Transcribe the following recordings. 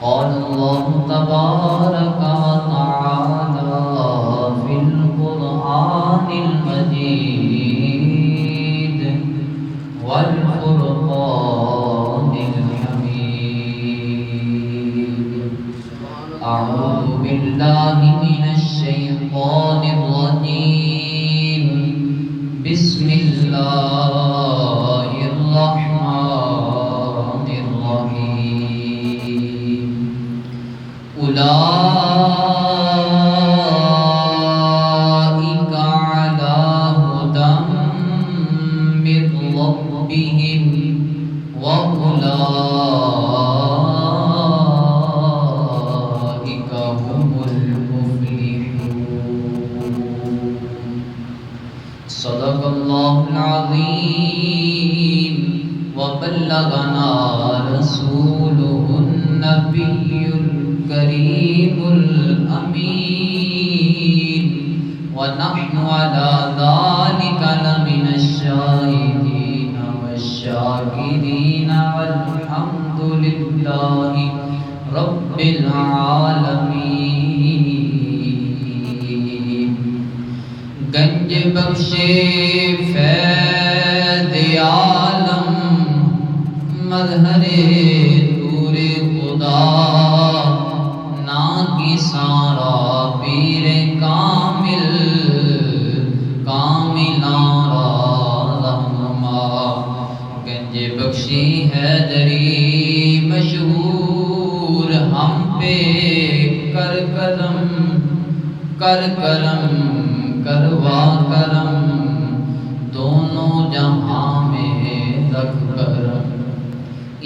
قال الله تبارك وتعالى في القرآن المجيد والفرقان الحميد. أعوذ بالله من الشيطان الرجيم. بسم الله الرحمن الرحيم. أولئك على هدى من ربهم وأولئك هم المفلحون. صدق الله العظيم وبلغنا رسوله النبي الكريم الأمين، ونحن على ذلك لمن الشاهدين والشاكرين، والحمد لله رب العالمين. گنج بخش فیض عالم مظہر نور خدا، نا کی سارا پیر کامل کاملارا رہنما. گنج بخشی حیدری مشہور، ہم پہ کر کرم کر کرم کروا کرم، دونوں جہاں میں رکھ کرم.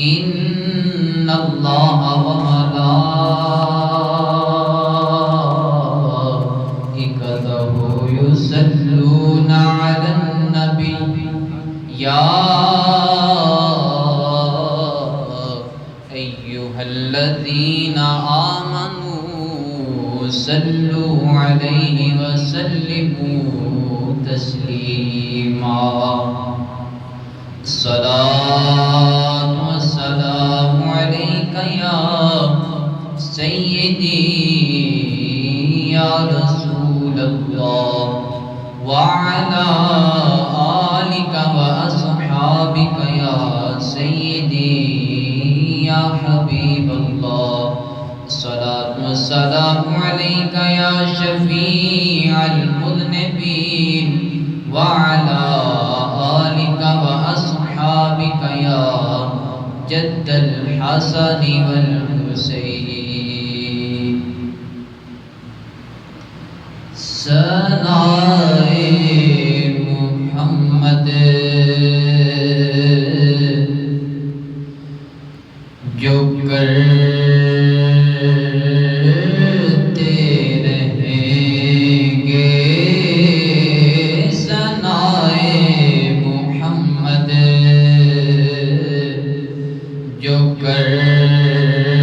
ان اللہ و ملائکتہ یصلون علی النبی یا ایھا الذین آمنوا صلوا علیہ وسلموا تسلیما. الصلاة والسلام علیک یا سیدی یا رسول اللہ، وعلی آلک واصحابک یا سیدی یا حبیب اللہ. الصلاة والسلام علیک یا شفیع المذنبین، وعلی آلک واصحابک یا جد الحسن والحسین. ثنائے محمد جو کرتے رہیں گے، ثنائے محمد جو کرتے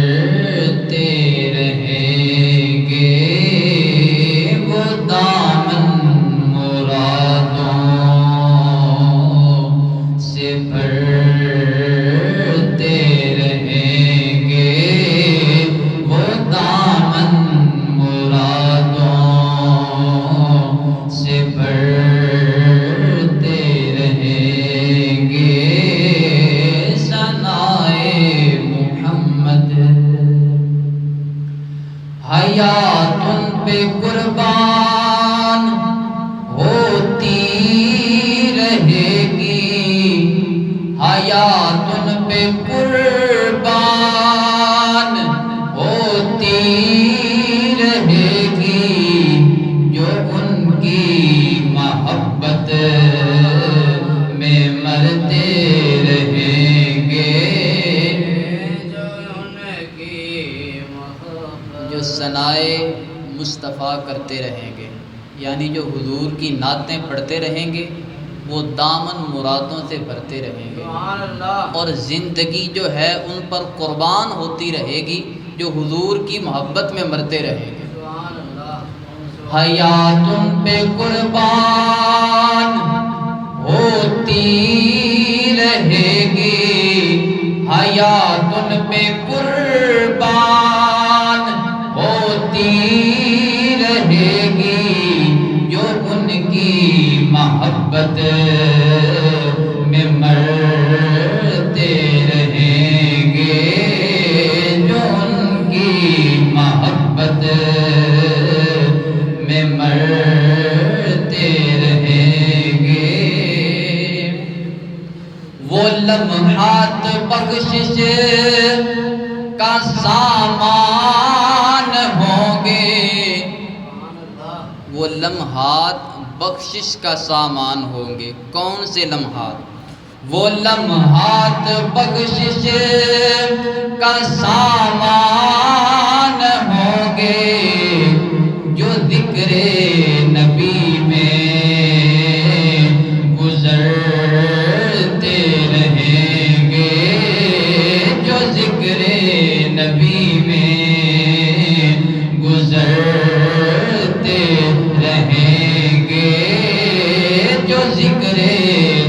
حیات ان پہ قربان ہوتی رہے گی جو ان کی محبت میں مرتے رہیں گے، جو ثنائے مصطفیٰ کرتے رہیں گے، یعنی جو حضور کی نعتیں پڑھتے رہیں گے وہ دامن مرادوں سے بھرتے رہیں گے، اور زندگی جو ہے ان پر قربان ہوتی رہے گی جو حضور کی محبت میں مرتے رہیں گے۔ حیات ان پہ قربان ہوتی رہے گی، حیات ان پہ قربان ہوتی رہے گی جو ان کی محبت میں مرتے رہیں گے، جو ان کی محبت میں مرتے رہیں گے۔ وہ لمحات بخشش کا سامان ہوں گے، وہ لمحات بخشش کا سامان ہوں گے۔ کون سے لمحات؟ وہ لمحات بخشش کا سامان ہوں گے جو ذکر نبی میں گزرتے رہیں گے، جو ذکر نبی میں گزرتے رہیں گے، جو ذکر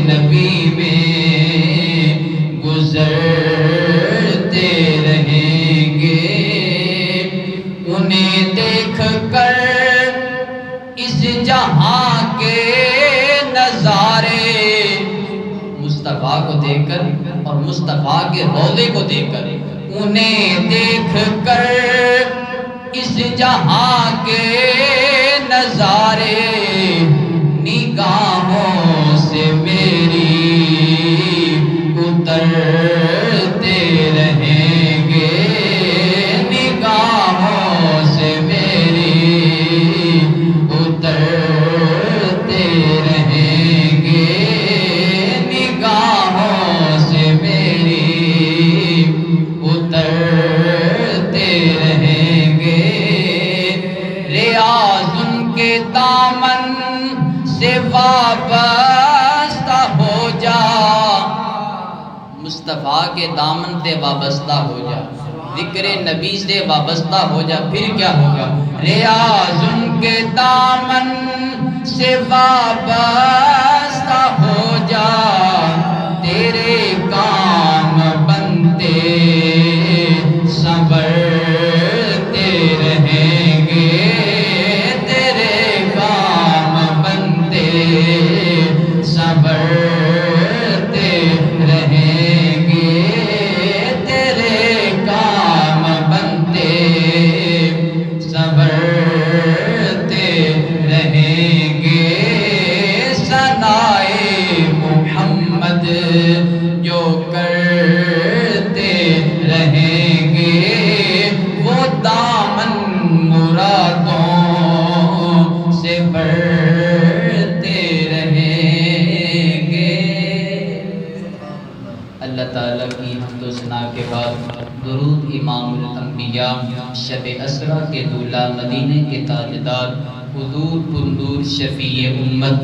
نبی میں گزرتے رہیں گے۔ انہیں دیکھ کر اس جہاں کے نظارے، مصطفیٰ کو دیکھ کر اور مصطفیٰ کے روضے کو دیکھ کر، انہیں دیکھ کر اس جہاں کے نظارے نگاہوں سے میری اترتے رہیں گے، نگاہوں سے میری اترتے رہیں گے، نگاہوں سے میری اترتے رہیں گے۔ ریاض ان کے دامن سے وابستہ ہو جا، مصطفیٰ کے دامن سے وابستہ ہو جا، ذکر نبی سے وابستہ ہو جا، پھر کیا ہوگا؟ ریاض ان کے دامن سے وابستہ ہو جا، تیرے کام بنتے سنورتے رہیں گے، تیرے کام بنتے سنورتے رہیں گے، تیرے کام بنتے سنورتے رہیں گے۔ ثنائے محمد جو کرتے رہیں گے، وہ دامن مرادوں سے بھرتے رہیں گے۔ اللہ تعالیٰ کی حمد و ثنا کے بعد درود امام الانبیاء شب اسرا کے دولہ مدینے کے تاجدار حضور پرنور شفیع امت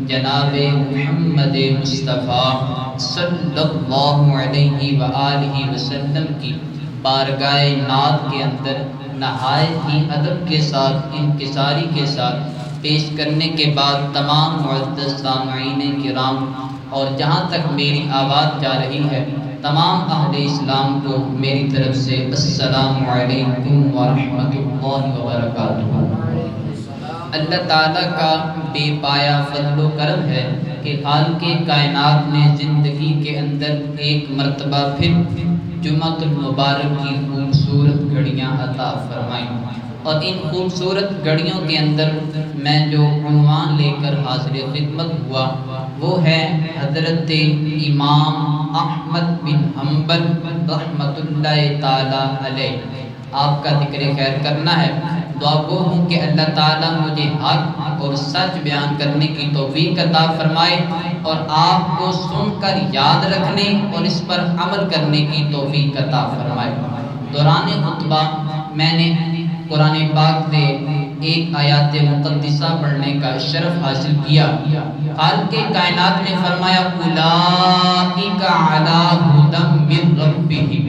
جناب محمد مصطفیٰ صلی اللہ علیہ وآلہ وسلم کی بارگاہ نعت کے اندر نہایت ہی ادب کے ساتھ انکساری کے ساتھ پیش کرنے کے بعد تمام معزز سامعین کرام اور جہاں تک میری آواز جا رہی ہے تمام اہل اسلام کو میری طرف سے السلام علیکم ورحمۃ اللہ وبرکاتہ۔ اللہ تعالیٰ کا بے پایا فضل و کرم ہے کہ خالق کائنات نے زندگی کے اندر ایک مرتبہ پھر جمعۃ المبارک کی خوبصورت گھڑیاں عطا فرمائیں، اور ان خوبصورت گھڑیوں کے اندر میں جو عنوان لے کر حاضر خدمت ہوا وہ ہے حضرت امام احمد بن حنبل رحمۃ اللہ تعالی علیہ۔ آپ کا ذکر خیر کرنا ہے۔ دعا گو ہوں کہ اللہ تعالیٰ مجھے حق اور سچ بیان کرنے کی توفیق عطا فرمائے اور آپ کو سن کر یاد رکھنے اور اس پر عمل کرنے کی توفیق عطا فرمائے۔ دوران خطبہ میں نے قرآن پاک سے ایک آیات مقدسہ پڑھنے کا شرف حاصل کیا۔ خالق کائنات نے فرمایا اولئک علی ھدی من ربہم،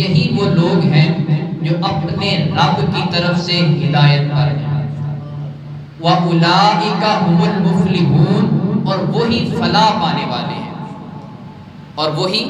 یہی وہ لوگ ہیں جو اپنے رب کی طرف سے ہدایت پر ہیں۔ وَأُولَئِكَ هُمُ الْمُفْلِحُونَ، اور وہی فلاح پانے والے ہیں، اور وہی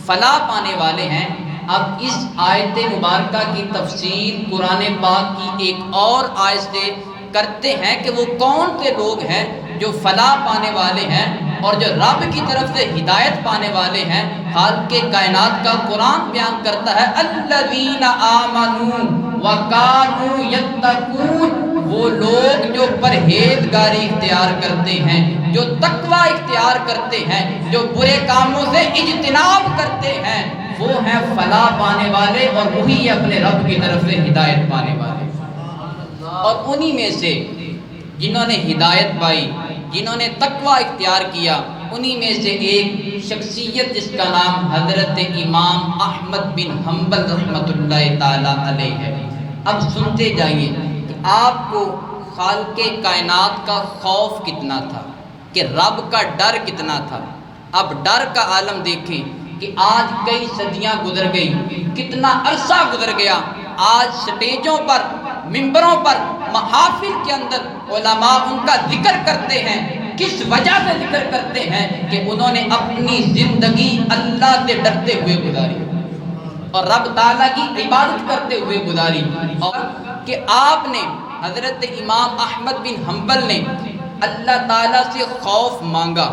فلاح پانے والے ہیں۔ اب اس آیت مبارکہ کی تفسیر قرآن پاک کی ایک اور آیت سے کرتے ہیں کہ وہ کون سے لوگ ہیں جو فلاح پانے والے ہیں اور جو رب کی طرف سے ہدایت پانے والے ہیں۔ خالق کائنات کا قرآن بیان کرتا ہے الذین آمنوا وکانوا یتقون، وہ لوگ جو پرہیزگاری اختیار کرتے ہیں، جو تقوی اختیار کرتے ہیں، جو برے کاموں سے اجتناب کرتے ہیں، وہ ہیں فلاح پانے والے اور وہی اپنے رب کی طرف سے ہدایت پانے والے۔ اور انہی میں سے جنہوں نے ہدایت پائی، جنہوں نے تقوی اختیار کیا، انہی میں سے ایک شخصیت جس کا نام حضرت امام احمد بن حنبل رحمۃ اللہ تعالی علیہ ہے۔ اب سنتے جائیے کہ آپ کو خالق کائنات کا خوف کتنا تھا، کہ رب کا ڈر کتنا تھا۔ اب ڈر کا عالم دیکھیں کہ آج کئی صدیاں گزر گئی، کتنا عرصہ گزر گیا۔ آج سٹیجوں پر، ممبروں پر، محافل کے اندر علماء ان کا ذکر کرتے ہیں۔ کس وجہ سے ذکر کرتے ہیں؟ کہ انہوں نے اپنی زندگی اللہ سے ڈرتے ہوئے گزاری اور رب تعالیٰ کی عبادت کرتے ہوئے گزاری، اور کہ آپ نے حضرت امام احمد بن حنبل نے اللہ تعالیٰ سے خوف مانگا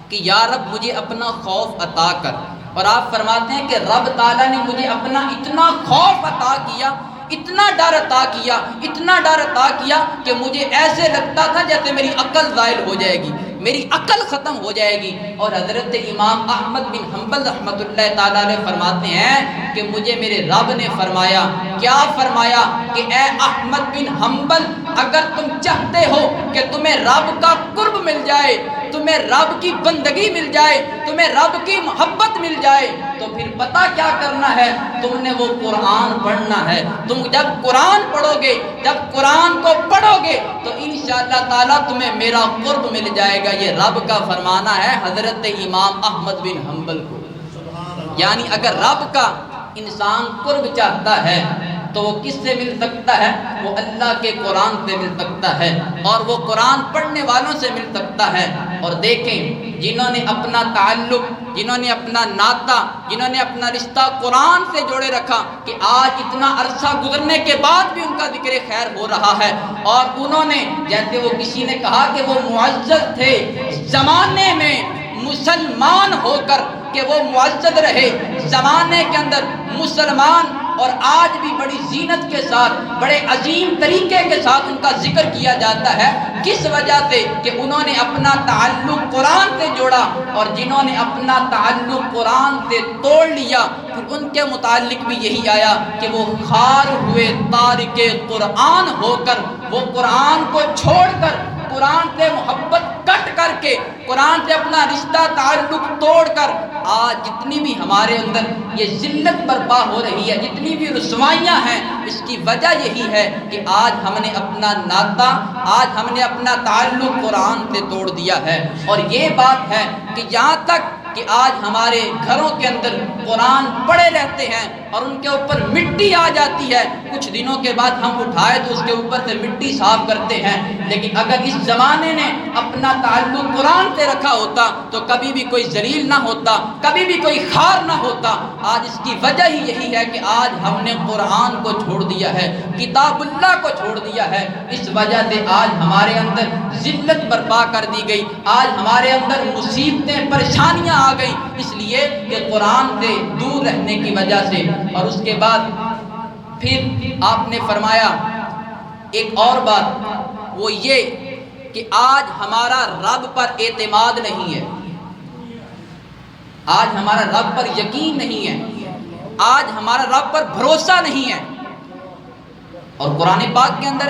کہ یا رب مجھے اپنا خوف عطا کر، اور آپ فرماتے ہیں کہ رب تعالیٰ نے مجھے اپنا اتنا خوف عطا کیا، اتنا ڈر عطا کیا، اتنا ڈر عطا کیا کہ مجھے ایسے لگتا تھا جیسے میری عقل زائل ہو جائے گی، میری عقل ختم ہو جائے گی۔ اور حضرت امام احمد بن حنبل رحمۃ اللہ تعالیٰ علیہ فرماتے ہیں کہ مجھے میرے رب نے فرمایا، کیا فرمایا؟ کہ اے احمد بن حنبل، اگر تم چاہتے ہو کہ تمہیں رب کا قرب مل جائے، تمہیں رب کی بندگی مل جائے، تمہیں رب کی محبت مل جائے، تو پھر پتہ کیا کرنا ہے؟ تم نے وہ قرآن پڑھنا ہے۔ تم جب قرآن پڑھو گے، جب قرآن کو پڑھو گے تو انشاءاللہ تعالیٰ تمہیں میرا قرب مل جائے گا۔ یہ رب کا فرمانا ہے حضرت امام احمد بن حنبل کو۔ یعنی اگر رب کا انسان قرب چاہتا ہے تو وہ کس سے مل سکتا ہے؟ وہ اللہ کے قرآن سے مل سکتا ہے، اور وہ قرآن پڑھنے والوں سے مل سکتا ہے۔ اور دیکھیں جنہوں نے اپنا تعلق، جنہوں نے اپنا ناطہ، جنہوں نے اپنا رشتہ قرآن سے جوڑے رکھا کہ آج اتنا عرصہ گزرنے کے بعد بھی ان کا ذکر خیر ہو رہا ہے، اور انہوں نے جیسے وہ کسی نے کہا کہ وہ معزز تھے زمانے میں مسلمان ہو کر، کہ وہ معزز رہے زمانے کے اندر مسلمان، اور آج بھی بڑی زینت کے ساتھ، بڑے عظیم طریقے کے ساتھ ان کا ذکر کیا جاتا ہے۔ کس وجہ سے؟ کہ انہوں نے اپنا تعلق قرآن سے جوڑا، اور جنہوں نے اپنا تعلق قرآن سے توڑ لیا پھر ان کے متعلق بھی یہی آیا کہ وہ خار ہوئے تارک قرآن ہو کر، وہ قرآن کو چھوڑ کر، قرآن سے محبت کٹ کر کے، قرآن سے اپنا رشتہ تعلق توڑ کر، آج جتنی بھی ہمارے اندر یہ ذلت برپا ہو رہی ہے، جتنی بھی رسوائیاں ہیں، اس کی وجہ یہی ہے کہ آج ہم نے اپنا ناطہ، آج ہم نے اپنا تعلق قرآن سے توڑ دیا ہے۔ اور یہ بات ہے کہ جہاں تک کہ آج ہمارے گھروں کے اندر قرآن پڑے رہتے ہیں اور ان کے اوپر مٹی آ جاتی ہے، کچھ دنوں کے بعد ہم اٹھائے تو اس کے اوپر سے مٹی صاف کرتے ہیں، لیکن اگر اس زمانے نے اپنا تعلق قرآن سے رکھا ہوتا تو کبھی بھی کوئی ذلیل نہ ہوتا، کبھی بھی کوئی خار نہ ہوتا۔ آج اس کی وجہ ہی یہی ہے کہ آج ہم نے قرآن کو چھوڑ دیا ہے، کتاب اللہ کو چھوڑ دیا ہے۔ اس وجہ سے آج ہمارے اندر ذلت برپا کر دی گئی، آج ہمارے اندر مصیبتیں، پریشانیاں آ گئی، اس لیے کہ قرآن سے دور رہنے کی وجہ سے۔ اور اس کے بعد پھر آپ نے فرمایا ایک اور بات، وہ یہ کہ آج ہمارا رب پر اعتماد نہیں ہے، آج ہمارا رب پر یقین نہیں ہے، آج ہمارا رب پر بھروسہ نہیں ہے۔ اور قرآن پاک کے اندر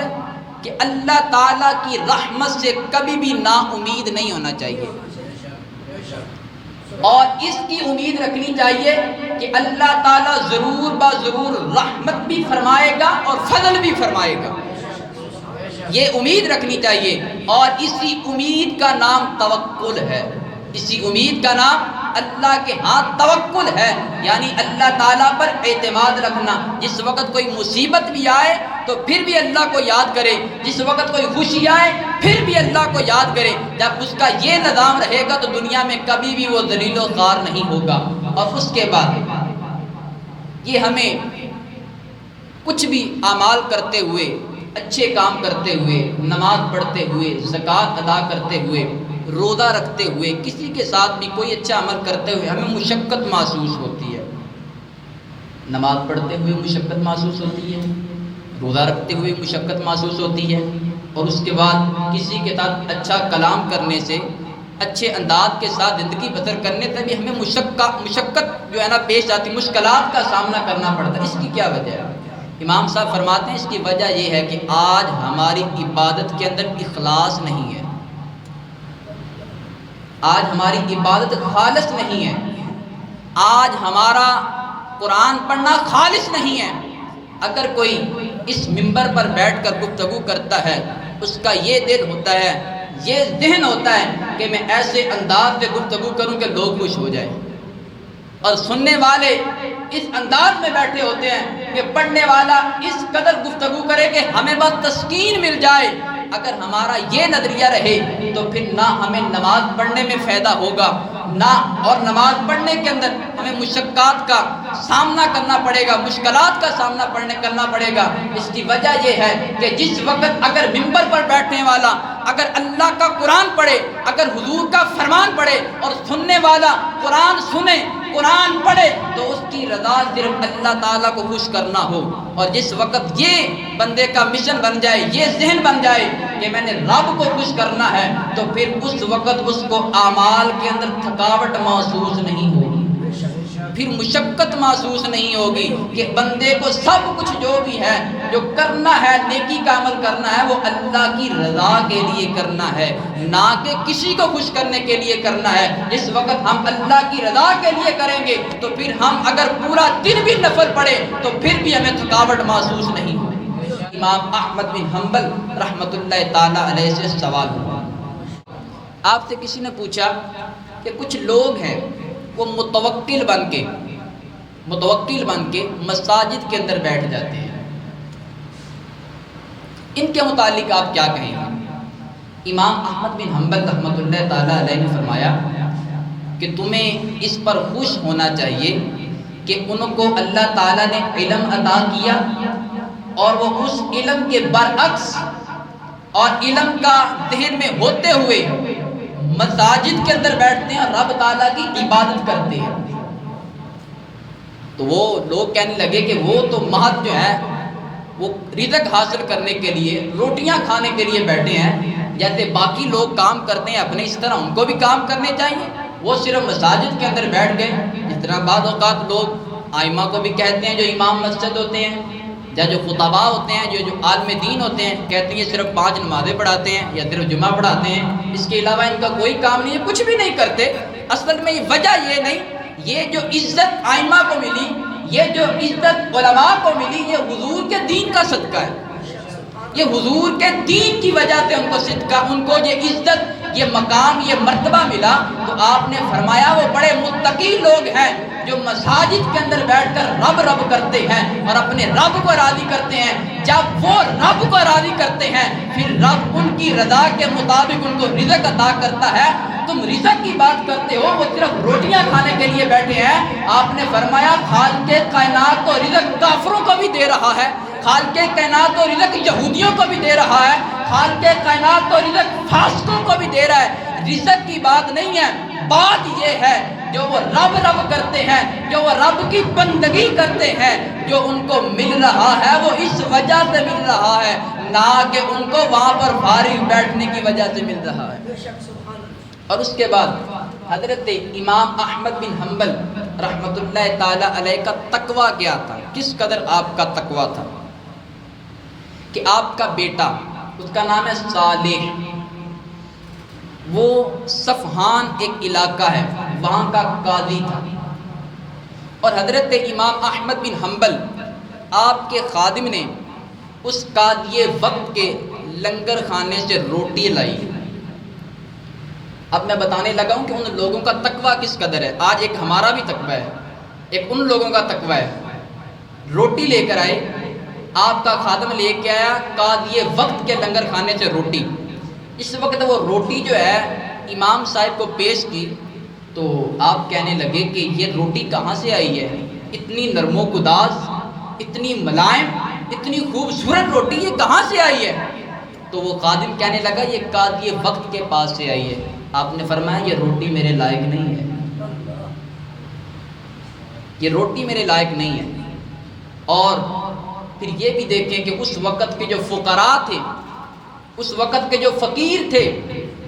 کہ اللہ تعالیٰ کی رحمت سے کبھی بھی نا امید نہیں ہونا چاہیے، اور اس کی امید رکھنی چاہیے کہ اللہ تعالیٰ ضرور با ضرور رحمت بھی فرمائے گا اور فضل بھی فرمائے گا، یہ امید رکھنی چاہیے۔ اور اسی امید کا نام توکل ہے، اسی امید کا نام اللہ کے ہاں توکل ہے، یعنی اللہ تعالیٰ پر اعتماد رکھنا۔ جس وقت کوئی مصیبت بھی آئے تو پھر بھی اللہ کو یاد کرے، جس وقت کوئی خوشی آئے پھر بھی اللہ کو یاد کرے۔ جب اس کا یہ نظام رہے گا تو دنیا میں کبھی بھی وہ ذلیل و خوار نہیں ہوگا۔ اور اس کے بعد یہ ہمیں کچھ بھی اعمال کرتے ہوئے، اچھے کام کرتے ہوئے، نماز پڑھتے ہوئے، زکوٰۃ ادا کرتے ہوئے، روزہ رکھتے ہوئے، کسی کے ساتھ بھی کوئی اچھا عمل کرتے ہوئے ہمیں مشقت محسوس ہوتی ہے۔ نماز پڑھتے ہوئے مشقت محسوس ہوتی ہے، روزہ رکھتے ہوئے مشقت محسوس ہوتی ہے، اور اس کے بعد کسی کے ساتھ اچھا کلام کرنے سے، اچھے انداز کے ساتھ زندگی بسر کرنے سے بھی ہمیں مشقت جو ہے نا پیش آتی، مشکلات کا سامنا کرنا پڑتا ہے۔ اس کی کیا وجہ ہے؟ امام صاحب فرماتے ہیں اس کی وجہ یہ ہے کہ آج ہماری عبادت کے اندر اخلاص نہیں ہے، آج ہماری عبادت خالص نہیں ہے، آج ہمارا قرآن پڑھنا خالص نہیں ہے۔ اگر کوئی اس منبر پر بیٹھ کر گفتگو کرتا ہے، اس کا یہ دل ہوتا ہے، یہ ذہن ہوتا ہے کہ میں ایسے انداز سے گفتگو کروں کہ لوگ خوش ہو جائیں، اور سننے والے اس انداز میں بیٹھے ہوتے ہیں کہ پڑھنے والا اس قدر گفتگو کرے کہ ہمیں بس تسکین مل جائے۔ اگر ہمارا یہ نظریہ رہے تو پھر نہ ہمیں نماز پڑھنے میں فائدہ ہوگا، نہ اور نماز پڑھنے کے اندر ہمیں مشقات کا سامنا کرنا پڑے گا، مشکلات کا سامنا کرنا پڑے گا۔ اس کی وجہ یہ ہے کہ جس وقت اگر منبر پر بیٹھنے والا اگر اللہ کا قرآن پڑھے، اگر حضور کا فرمان پڑھے، اور سننے والا قرآن سنے، قرآن پڑھے، تو اس کی رضا صرف اللہ تعالیٰ کو خوش کرنا ہو۔ اور جس وقت یہ بندے کا مشن بن جائے، یہ ذہن بن جائے کہ میں نے رب کو خوش کرنا ہے، تو پھر اس وقت اس کو اعمال کے اندر تھکاوٹ محسوس نہیں ہوگی، پھر مشقت محسوس نہیں ہوگی، کہ بندے کو سب کچھ جو بھی ہے، جو کرنا ہے، نیکی کا عمل کرنا ہے، وہ اللہ کی رضا کے لیے کرنا ہے، نہ کہ کسی کو خوش کرنے کے لیے کرنا ہے۔ جس وقت ہم اللہ کی رضا کے لیے کریں گے تو پھر ہم اگر پورا دن بھی نفل پڑھے تو پھر بھی ہمیں تھکاوٹ محسوس نہیں ہوگی۔ امام احمد بن حنبل رحمۃ اللہ تعالی علیہ سے سوال ہوا، آپ سے کسی نے پوچھا کہ کچھ لوگ ہیں وہ متوکل بن کے مساجد کے اندر بیٹھ جاتے ہیں، ان کے متعلق آپ کیا کہیں گے؟ امام احمد بن حنبل رحمۃ اللہ تعالی علیہ نے فرمایا کہ تمہیں اس پر خوش ہونا چاہیے کہ ان کو اللہ تعالیٰ نے علم عطا کیا، اور وہ اس علم کے برعکس اور علم کا ذہن میں ہوتے ہوئے مساجد کے اندر بیٹھتے ہیں اور رب تعالیٰ کی عبادت کرتے ہیں۔ تو وہ لوگ کہنے لگے کہ وہ تو محض جو ہے وہ رزق حاصل کرنے کے لیے، روٹیاں کھانے کے لیے بیٹھے ہیں، جیسے باقی لوگ کام کرتے ہیں اپنے، اس طرح ان کو بھی کام کرنے چاہیے۔ وہ صرف مساجد کے اندر بیٹھ گئے، جس طرح بعض اوقات لوگ آئمہ کو بھی کہتے ہیں جو امام مسجد ہوتے ہیں، یا جو خطباء ہوتے ہیں، جو عالم دین ہوتے ہیں، کہتے ہیں یہ صرف 5 نمازیں پڑھاتے ہیں یا صرف جمعہ پڑھاتے ہیں، اس کے علاوہ ان کا کوئی کام نہیں ہے، کچھ بھی نہیں کرتے۔ اصل میں یہ وجہ یہ نہیں، یہ جو عزت آئمہ کو ملی، یہ جو عزت علماء کو ملی، یہ حضور کے دین کا صدقہ ہے، یہ حضور کے دین کی وجہ سے ان کو صدقہ، ان کو یہ عزت، یہ مقام، یہ مرتبہ ملا۔ تو آپ نے فرمایا وہ بڑے متقی لوگ ہیں جو مساجد کے اندر بیٹھ کر رب رب کرتے ہیں اور اپنے رب کو راضی کرتے ہیں۔ جب وہ رب کو راضی کرتے ہیں پھر رب ان کی رضا کے مطابق ان کو رزق عطا کرتا ہے۔ تم رزق کی بات کرتے ہو، وہ صرف روٹیاں کھانے کے لیے بیٹھے ہیں۔ آپ نے فرمایا خالق کائنات تو رزق کافروں کو بھی دے رہا ہے، خالق کائنات تو رزق یہودیوں کو بھی دے رہا ہے، خالق کائنات تو رزق فاسقوں کو بھی دے رہا ہے۔ رزق کی بات نہیں ہے، بات یہ ہے جو وہ رب رب کرتے ہیں، جو وہ رب کی بندگی کرتے ہیں، جو ان کو مل رہا ہے وہ اس وجہ سے مل رہا ہے، نہ کہ ان کو وہاں پر فارغ بیٹھنے کی وجہ سے مل رہا ہے۔ اور اس کے بعد حضرت امام احمد بن حنبل رحمۃ اللہ تعالی علیہ کا تقویٰ کیا تھا، کس قدر آپ کا تقویٰ تھا کہ آپ کا بیٹا، اس کا نام ہے صالح، وہ صفحان ایک علاقہ ہے، وہاں کا قاضی تھا، اور حضرت امام احمد بن حنبل آپ کے خادم نے اس قاضی وقت کے لنگر خانے سے روٹی لائی۔ اب میں بتانے لگا ہوں کہ ان لوگوں کا تقویٰ کس قدر ہے۔ آج ایک ہمارا بھی تقویٰ ہے، ایک ان لوگوں کا تقویٰ ہے۔ روٹی لے کر آئے، آپ کا خادم لے کے آیا قاضی وقت کے لنگر خانے سے روٹی۔ اس وقت وہ روٹی جو ہے امام صاحب کو پیش کی تو آپ کہنے لگے کہ یہ روٹی کہاں سے آئی ہے، اتنی نرم و گداز، اتنی ملائم، اتنی خوبصورت روٹی یہ کہاں سے آئی ہے؟ تو وہ خادم کہنے لگا یہ قاضی وقت کے پاس سے آئی ہے۔ آپ نے فرمایا یہ روٹی میرے لائق نہیں ہے، یہ روٹی میرے لائق نہیں ہے۔ اور پھر یہ بھی دیکھیں کہ اس وقت کے جو فقراء تھے، اس وقت کے جو فقیر تھے،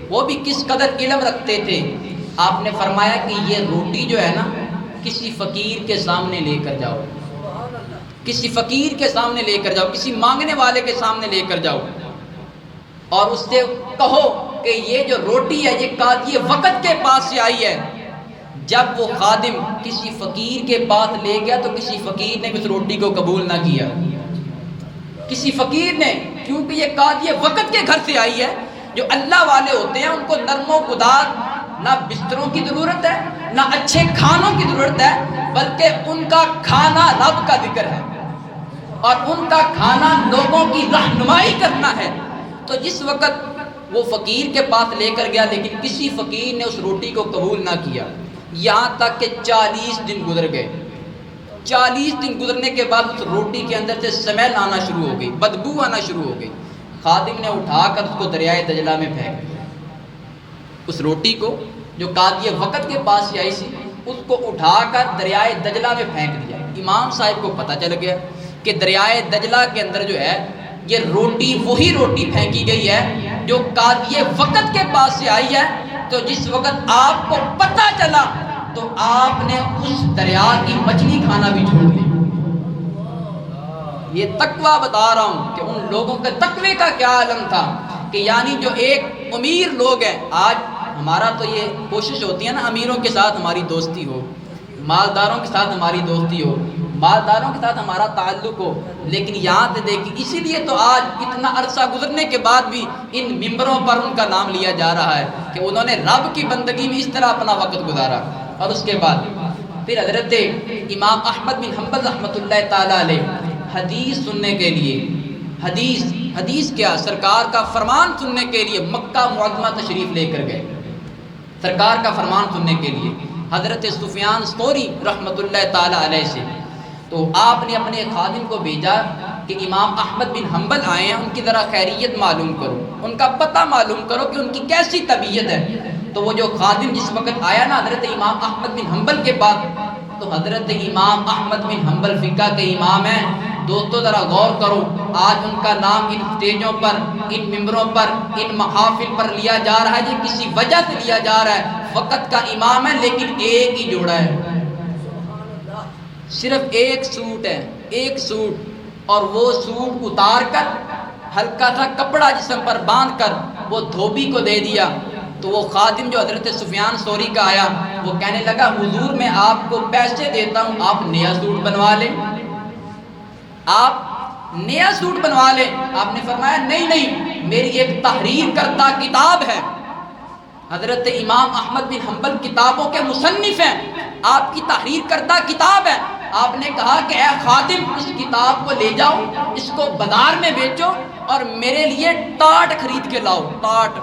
وہ بھی کس قدر علم رکھتے تھے۔ آپ نے فرمایا کہ یہ روٹی جو ہے نا کسی فقیر کے سامنے لے کر جاؤ، کسی فقیر کے سامنے لے کر جاؤ، کسی مانگنے والے کے سامنے لے کر جاؤ، اور اس سے کہو کہ یہ جو روٹی ہے یہ قاضی وقت کے پاس سے آئی ہے۔ جب وہ خادم کسی فقیر کے پاس لے گیا تو کسی فقیر نے اس روٹی کو قبول نہ کیا، کسی فقیر نے، کیونکہ یہ قاضی وقت کے گھر سے آئی ہے۔ جو اللہ والے ہوتے ہیں ان کو نرم و گداز، نہ بستروں کی ضرورت ہے، نہ اچھے کھانوں کی ضرورت ہے، بلکہ ان کا کھانا رب کا ذکر ہے اور ان کا کھانا لوگوں کی رہنمائی کرنا ہے۔ تو جس وقت وہ فقیر کے پاس لے کر گیا لیکن کسی فقیر نے اس روٹی کو قبول نہ کیا، یہاں تک کہ 40 دن گزر گئے۔ 40 دن گزرنے کے بعد اس روٹی کے اندر سے سمیل آنا شروع ہو گئی، بدبو آنا شروع ہو گئی۔ خادم نے اٹھا کر اس کو دریائے دجلہ میں پھینک دیا۔ اس روٹی کو جو قاضی وقت کے پاس سے آئی سی، اس کو اٹھا کر دریائے دجلہ میں پھینک دیا۔ امام صاحب کو پتہ چل گیا کہ دریائے دجلہ کے اندر جو ہے یہ روٹی وہی روٹی پھینکی گئی ہے جو قاضی وقت کے پاس سے آئی ہے۔ تو جس وقت آپ کو پتہ چلا تو آپ نے اس دریا کی مچھلی کھانا بھی چھوڑ دیا۔ یہ تقویٰ بتا رہا ہوں کہ ان لوگوں کے تقوی کا کیا عالم تھا کہ یعنی جو ایک امیر لوگ ہیں، آج ہمارا تو یہ کوشش ہوتی ہے نا امیروں کے ساتھ ہماری دوستی ہو، مالداروں کے ساتھ ہماری دوستی ہو، مالداروں کے ساتھ ہمارا تعلق ہو، لیکن یہاں سے دیکھیں اسی لیے تو آج اتنا عرصہ گزرنے کے بعد بھی ان ممبروں پر ان کا نام لیا جا رہا ہے کہ انہوں نے رب کی بندگی میں اس طرح اپنا وقت گزارا۔ اور اس کے بعد پھر حضرت امام احمد بن حنبل رحمۃ اللہ تعالی علیہ حدیث سننے کے لیے، حدیث کیا، سرکار کا فرمان سننے کے لیے مکہ معظمہ تشریف لے کر گئے۔ سرکار کا فرمان سننے کے لیے حضرت سفیان ثوری رحمۃ اللہ تعالی علیہ سے، تو آپ نے اپنے خادم کو بھیجا کہ امام احمد بن حنبل آئے ہیں، ان کی ذرا خیریت معلوم کرو، ان کا پتہ معلوم کرو کہ ان کی کیسی طبیعت ہے۔ تو وہ جو خادم جس وقت آیا نا حضرت امام احمد بن حنبل کے پاس، تو حضرت امام احمد بن حنبل فقہ کے امام ہیں۔ دوستو ذرا غور کرو، آج ان کا نام ان اسٹیجوں پر، ان ممبروں پر، ان محافل پر لیا جا رہا ہے، یہ کسی وجہ سے لیا جا رہا ہے۔ وقت کا امام ہے لیکن ایک ہی جوڑا ہے، صرف ایک سوٹ ہے، ایک سوٹ، اور وہ سوٹ اتار کر ہلکا سا کپڑا جسم پر باندھ کر وہ دھوبی کو دے دیا۔ تو وہ خادم جو حضرت سفیان ثوری کا آیا، وہ کہنے لگا حضور میں آپ کو پیسے دیتا ہوں، آپ نیا سوٹ بنوا لیں، آپ نیا سوٹ بنوا لیں۔ آپ نے فرمایا نہیں، میری ایک تحریر کردہ کتاب ہے، حضرت امام احمد بن حنبل کتابوں کے مصنف ہیں، آپ کی تحریر کردہ کتاب ہے۔ آپ نے کہا کہ اے خادم اس کتاب کو لے جاؤ، اس کو بازار میں بیچو اور میرے لیے ٹاٹ خرید کے لاؤ۔ ٹاٹ،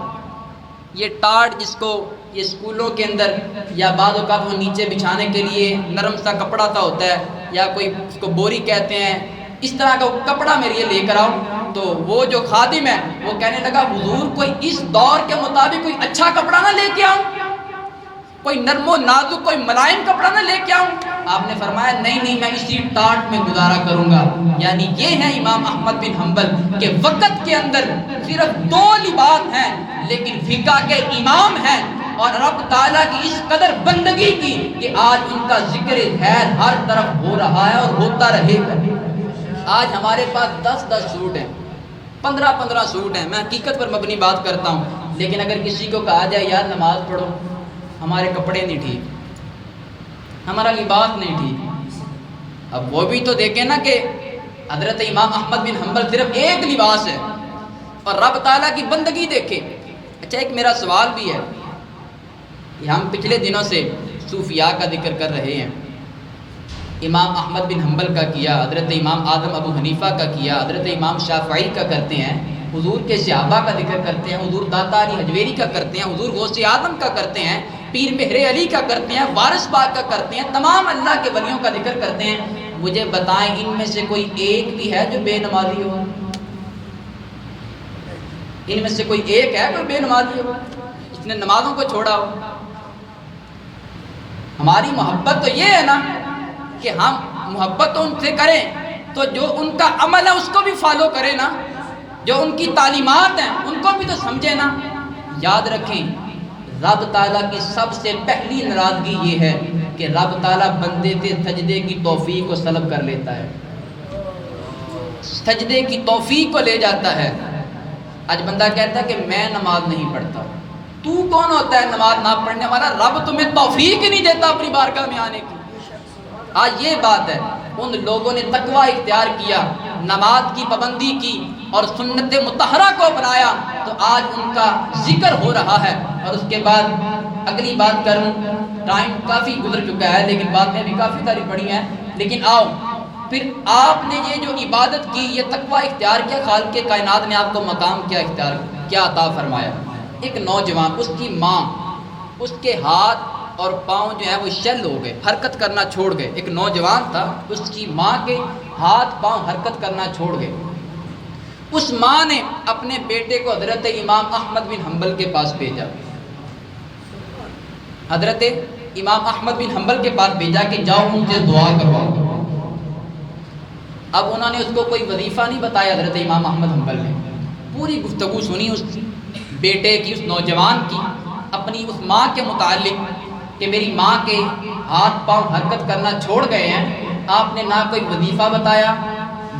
یہ ٹاٹ جس کو یہ اسکولوں کے اندر یا بعض اوقات وہ نیچے بچھانے کے لیے نرم سا کپڑا سا ہوتا ہے، یا کوئی اس کو بوری کہتے ہیں، اس طرح کا کپڑا میرے لیے لے کر آؤ۔ تو وہ جو خادم ہے وہ کہنے لگا حضور کوئی اس دور کے مطابق کوئی اچھا کپڑا نہ لے کے آؤں، کوئی نرم و نازک کوئی ملائم کپڑا نہ لے کے آؤں؟ آپ نے فرمایا نہیں میں اسی ٹاٹ میں گزارا کروں گا۔ یعنی یہ ہے امام احمد بن حنبل کہ وقت کے اندر صرف 2 لباس ہیں لیکن فقہ کے امام ہیں، اور رب تعالیٰ کی اس قدر بندگی کی کہ آج ان کا ذکر خیر ہر طرف ہو رہا ہے اور ہوتا رہے گا۔ آج ہمارے پاس 10 سوٹ ہیں، 15 سوٹ ہیں، میں حقیقت پر مبنی بات کرتا ہوں، لیکن اگر کسی کو کہا جائے یار نماز پڑھو، ہمارے کپڑے نہیں ٹھیک، ہمارا لباس نہیں ٹھیک، اب وہ بھی تو دیکھیں نا کہ حضرت امام احمد بن حنبل صرف ایک لباس ہے اور رب تعالیٰ کی بندگی دیکھیں۔ اچھا ایک میرا سوال بھی ہے، یہ ہم پچھلے دنوں سے صوفیاء کا ذکر کر رہے ہیں، امام احمد بن حنبل کا کیا، حضرت امام اعظم ابو حنیفہ کا کیا، حضرت امام شافعی کا کرتے ہیں، حضور کے صحابہ کا ذکر کرتے ہیں، حضور داتا علی حجویری کا کرتے ہیں، حضور غوث اعظم کا کرتے ہیں، پیر مہر علی کا کرتے ہیں، وارث پاک کا کرتے ہیں، تمام اللہ کے ولیوں کا ذکر کرتے ہیں۔ مجھے بتائیں ان میں سے کوئی ایک بھی ہے جو بے نمازی ہو؟ ان میں سے کوئی ایک ہے کوئی بے نمازی ہو جس نے نمازوں کو چھوڑا ہو؟ ہماری محبت تو یہ ہے نا کہ ہم محبت تو ان سے کریں تو جو ان کا عمل ہے اس کو بھی فالو کریں نا، جو ان کی تعلیمات ہیں ان کو بھی تو سمجھیں نا۔ یاد رکھیں رب تعالیٰ کی سب سے پہلی ناراضگی یہ ہے کہ رب تعالیٰ بندے سے سجدے کی توفیق کو سلب کر لیتا ہے، سجدے کی توفیق کو لے جاتا ہے۔ آج بندہ کہتا ہے کہ میں نماز نہیں پڑھتا، تو کون ہوتا ہے نماز نہ پڑھنے والا؟ رب تمہیں توفیق ہی نہیں دیتا اپنی بارگاہ میں آنے کی۔ آج یہ بات ہے، ان لوگوں نے تقوی اختیار کیا، نماز کی پابندی کی اور سنت مطہرہ کو اپنایا تو آج ان کا ذکر ہو رہا ہے۔ اور اس کے بعد اگلی بات کروں، ٹائم کافی گزر چکا ہے لیکن باتیں بھی کافی ساری پڑھی ہیں، لیکن آؤ پھر آپ نے یہ جو عبادت کی، یہ تقوی اختیار کیا، خالق کائنات نے آپ کو مقام کیا اختیار کیا عطا فرمایا؟ ایک نوجوان، اس کی ماں، اس کے ہاتھ اور پاؤں جو ہیں وہ شل ہو گئے، حرکت کرنا چھوڑ گئے۔ ایک نوجوان تھا، اس کی ماں کے ہاتھ پاؤں حرکت کرنا چھوڑ گئے۔ اس ماں نے اپنے بیٹے کو حضرت امام احمد بن حنبل کے پاس بھیجا، حضرت امام احمد بن حنبل کے پاس بھیجا کہ جاؤ ان سے دعا کرواؤ۔ اب انہوں نے اس کو کوئی وظیفہ نہیں بتایا، حضرت امام احمد حنبل نے پوری گفتگو سنی اس بیٹے کی، اس نوجوان کی، اپنی اس ماں کے متعلق کہ میری ماں کے ہاتھ پاؤں حرکت کرنا چھوڑ گئے ہیں۔ آپ نے نہ کوئی وظیفہ بتایا،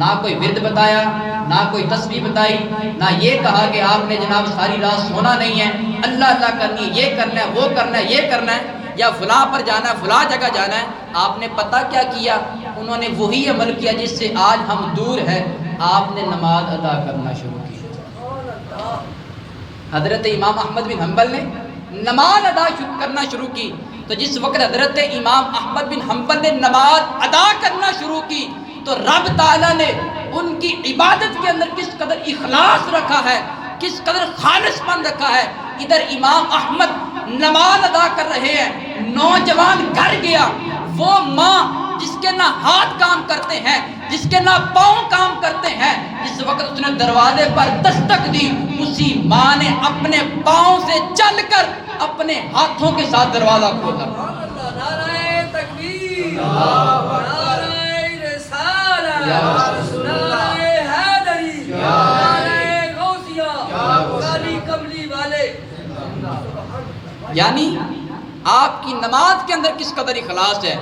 نہ کوئی ورد بتایا، نہ کوئی تسبیح بتائی، نہ یہ کہا کہ آپ نے جناب ساری رات سونا نہیں ہے، اللہ اللہ کرنی ہے، یہ کرنا ہے، وہ کرنا ہے، یہ کرنا ہے، یا فلاں پر جانا ہے، فلاں جگہ جانا ہے۔ آپ نے پتہ کیا کیا؟ انہوں نے وہی عمل کیا جس سے آج ہم دور ہیں، آپ نے نماز ادا کرنا شروع کی۔ حضرت امام احمد بن حنبل نے نماز ادا کرنا شروع کی، تو جس وقت حضرت امام احمد بن حنبل نے نماز ادا کرنا شروع کی تو رب تعالیٰ نے ان کی عبادت کے اندر کس قدر اخلاص رکھا ہے، کس قدر خالص پن رکھا ہے۔ ادھر امام احمد نماز ادا کر رہے ہیں، نوجوان گھر گیا، وہ ماں جس کے نہ ہاتھ کام کرتے ہیں، جس کے نہ پاؤں کام کرتے ہیں، اس وقت اس نے دروازے پر دستک دی، اسی ماں نے اپنے پاؤں سے چل کر اپنے ہاتھوں کے ساتھ دروازہ کھولا۔ نعرہ تکبیر، نعرہ رسالہ، نعرہ حیدری، نعرہ غوثیہ، کالی کملی والے۔ یعنی آپ کی نماز کے اندر کس قدر اخلاص ہے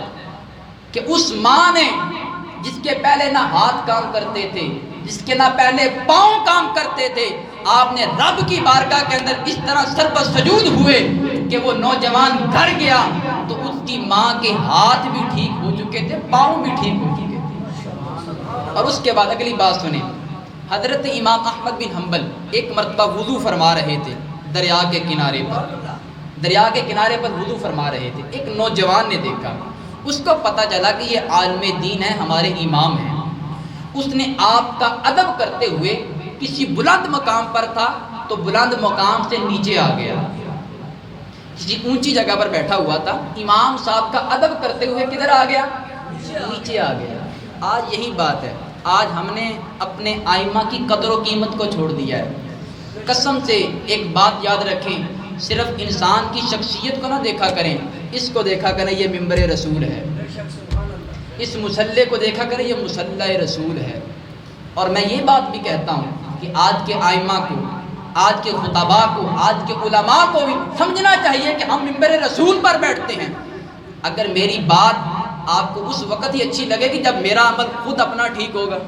کہ اس ماں نے جس کے پہلے نہ ہاتھ کام کرتے تھے، جس کے نہ پہلے پاؤں کام کرتے تھے، آپ نے رب کی بارگاہ کے اندر اس طرح سر پر سجود ہوئے کہ وہ نوجوان گھر گیا تو اس کی ماں کے ہاتھ بھی ٹھیک ہو چکے تھے، پاؤں بھی ٹھیک ہو چکے تھے۔ اور اس کے بعد اگلی بات سنیں، حضرت امام احمد بن حنبل ایک مرتبہ وضو فرما رہے تھے دریا کے کنارے پر، دریا کے کنارے پر وضو فرما رہے تھے۔ ایک نوجوان نے دیکھا، اس کو پتہ چلا کہ یہ عالم دین ہے، ہمارے امام ہیں۔ اس نے آپ کا ادب کرتے ہوئے، کسی بلند مقام پر تھا تو بلند مقام سے نیچے آ گیا، کسی اونچی جگہ پر بیٹھا ہوا تھا، امام صاحب کا ادب کرتے ہوئے کدھر آ گیا؟ نیچے آ گیا۔ آج یہی بات ہے، آج ہم نے اپنے آئمہ کی قدر و قیمت کو چھوڑ دیا ہے۔ قسم سے ایک بات یاد رکھیں، صرف انسان کی شخصیت کو نہ دیکھا کریں، اس کو دیکھا کریں یہ منبر رسول ہے، اس مصلی کو دیکھا کریں یہ مصلی رسول ہے۔ اور میں یہ بات بھی کہتا ہوں کہ آج کے ائمہ کو، آج کے خطباء کو، آج کے علماء کو بھی سمجھنا چاہیے کہ ہم منبر رسول پر بیٹھتے ہیں۔ اگر میری بات آپ کو اس وقت ہی اچھی لگے گی جب میرا عمل خود اپنا ٹھیک ہوگا،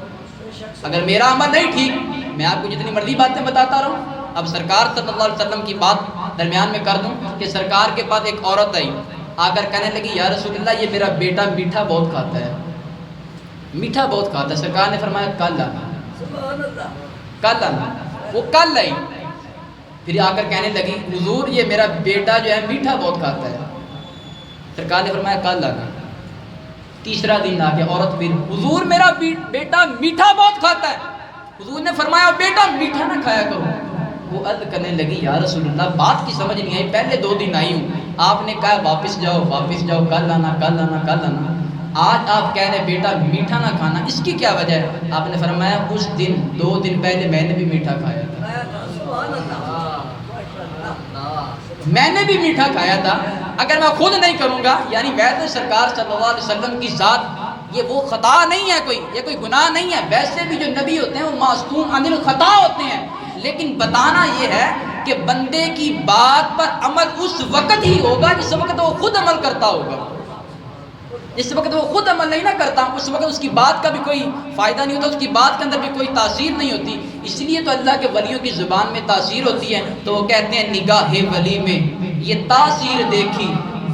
اگر میرا عمل نہیں ٹھیک، میں آپ کو جتنی مرضی باتیں بتاتا رہوں۔ اب سرکار صلی اللہ علیہ وسلم کی بات درمیان میں کر دوں کہ سرکار کے پاس ایک عورت آئی، آ کر کہنے لگی یا رسول اللہ یہ میرا بیٹا میٹھا بہت کھاتا ہے، میٹھا بہت کھاتا ہے۔ سرکار نے فرمایا کل آنا، کل آنا۔ وہ کل آئی، پھر آ کر کہنے لگی حضور یہ میرا بیٹا جو ہے میٹھا بہت کھاتا ہے۔ سرکار نے فرمایا کل آنا۔ تیسرا دن آ گیا، عورت پھر حضور میرا بیٹا میٹھا بہت کھاتا ہے۔ حضور نے فرمایا بیٹا میٹھا نہ کھایا کرو۔ وہ عرض کرنے لگی یا رسول اللہ بات کی سمجھ نہیں آئی، پہلے 2 دن آئی ہوں، آپ نے کہا واپس جاؤ واپس جاؤ، کل آنا کل آنا کل آنا، آج آپ کہہ رہے بیٹا میٹھا نہ کھانا، اس کی کیا وجہ ہے؟ آپ نے فرمایا اس دن 2 دن پہلے میں نے بھی میٹھا کھایا تھا، میں نے بھی میٹھا کھایا تھا، اگر میں خود نہیں کروں گا، یعنی ویسے سرکار صلی اللہ علیہ وسلم کی ذات یہ وہ خطا نہیں ہے، کوئی یہ کوئی گناہ نہیں ہے، ویسے بھی جو نبی ہوتے ہیں وہ معصوم عن الخطا ہوتے ہیں، لیکن بتانا یہ ہے کہ بندے کی بات پر عمل اس وقت ہی ہوگا جس وقت وہ خود عمل کرتا ہوگا، جس وقت وہ خود عمل نہیں نہ کرتا اس وقت اس کی بات کا بھی کوئی فائدہ نہیں ہوتا، اس کی بات کے اندر بھی کوئی تاثیر نہیں ہوتی۔ اس لیے تو اللہ کے ولیوں کی زبان میں تاثیر ہوتی ہے، تو وہ کہتے ہیں نگاہ ولی میں یہ تاثیر دیکھی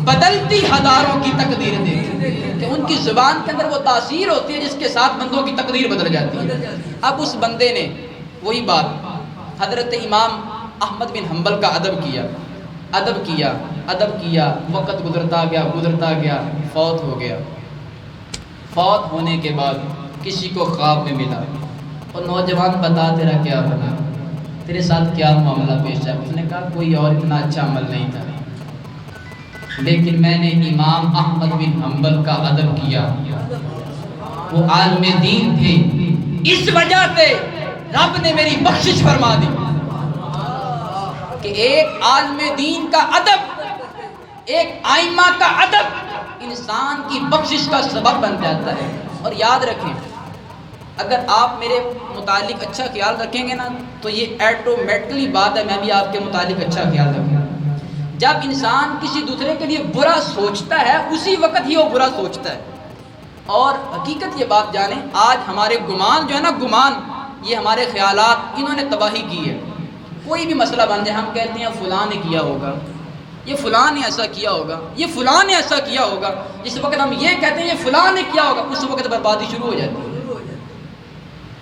بدلتی ہزاروں کی تقدیر دیکھی، کہ ان کی زبان کے اندر وہ تاثیر ہوتی ہے جس کے ساتھ بندوں کی تقدیر بدل جاتی ہے۔ اب اس بندے نے وہی بات حضرت امام احمد بن حنبل کا ادب کیا، ادب کیا ادب کیا، وقت گزرتا گیا، فوت ہو گیا۔ فوت ہونے کے بعد کسی کو خواب میں ملا اور نوجوان بتا تیرا کیا بنا، تیرے ساتھ کیا معاملہ پیش ہے؟ اس نے کہا کوئی اور اتنا اچھا عمل نہیں تھا، لیکن میں نے امام احمد بن حنبل کا ادب کیا، وہ عالم دین تھے، اس وجہ سے رب نے میری بخشش فرما دی کہ ایک عالم دین کا ادب، ایک ائمہ کا ادب انسان کی بخشش کا سبب بن جاتا ہے۔ اور یاد رکھیں اگر آپ میرے متعلق اچھا خیال رکھیں گے نا تو یہ ایٹومیٹکلی بات ہے میں بھی آپ کے متعلق اچھا خیال رکھوں گا۔ جب انسان کسی دوسرے کے لیے برا سوچتا ہے اسی وقت ہی وہ برا سوچتا ہے۔ اور حقیقت یہ بات جانیں، آج ہمارے گمان جو ہے نا، گمان، یہ ہمارے خیالات انہوں نے تباہی کی ہے۔ کوئی بھی مسئلہ بن جائے ہم کہتے ہیں فلاں نے کیا ہوگا، یہ فلاں نے ایسا کیا ہوگا، یہ فلاں نے ایسا کیا ہوگا، جس وقت ہم یہ کہتے ہیں یہ فلاں نے کیا ہوگا اس وقت بربادی شروع ہو جاتی ہے۔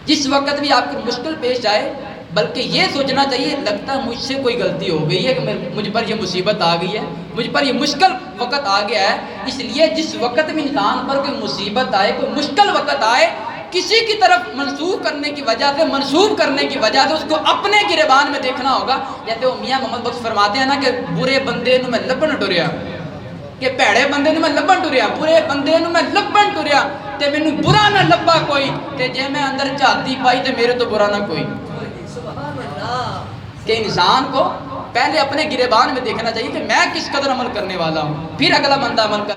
جس وقت بھی آپ کو مشکل پیش آئے بلکہ یہ سوچنا چاہیے لگتا ہے مجھ سے کوئی غلطی ہو گئی ہے کہ مجھ پر یہ مصیبت آ گئی ہے، مجھ پر یہ مشکل وقت آ گیا ہے۔ اس لیے جس وقت بھی انسان پر کوئی مصیبت آئے، کوئی مشکل وقت آئے، کسی کی طرف منسوخ کرنے کی وجہ سے، منسوخ کرنے کی وجہ سے اس کو اپنے گریبان میں دیکھنا ہوگا۔ جیسے وہ میاں محمد بخش فرماتے ہیں نا کہ برے بندے نو میں لبن ٹریا، کہ پیڑے بندے نو میں لبن ٹریا، برے بندے نو میں لبن ٹریا تے مینو برا نہ لبا کوئی، تے جے میں اندر جھاتی پائی تے میرے تو برا نہ کوئی۔ کہ انسان کو پہلے اپنے گریبان میں دیکھنا چاہیے کہ میں کس قدر عمل کرنے والا ہوں، پھر اگلا بندہ عمل کر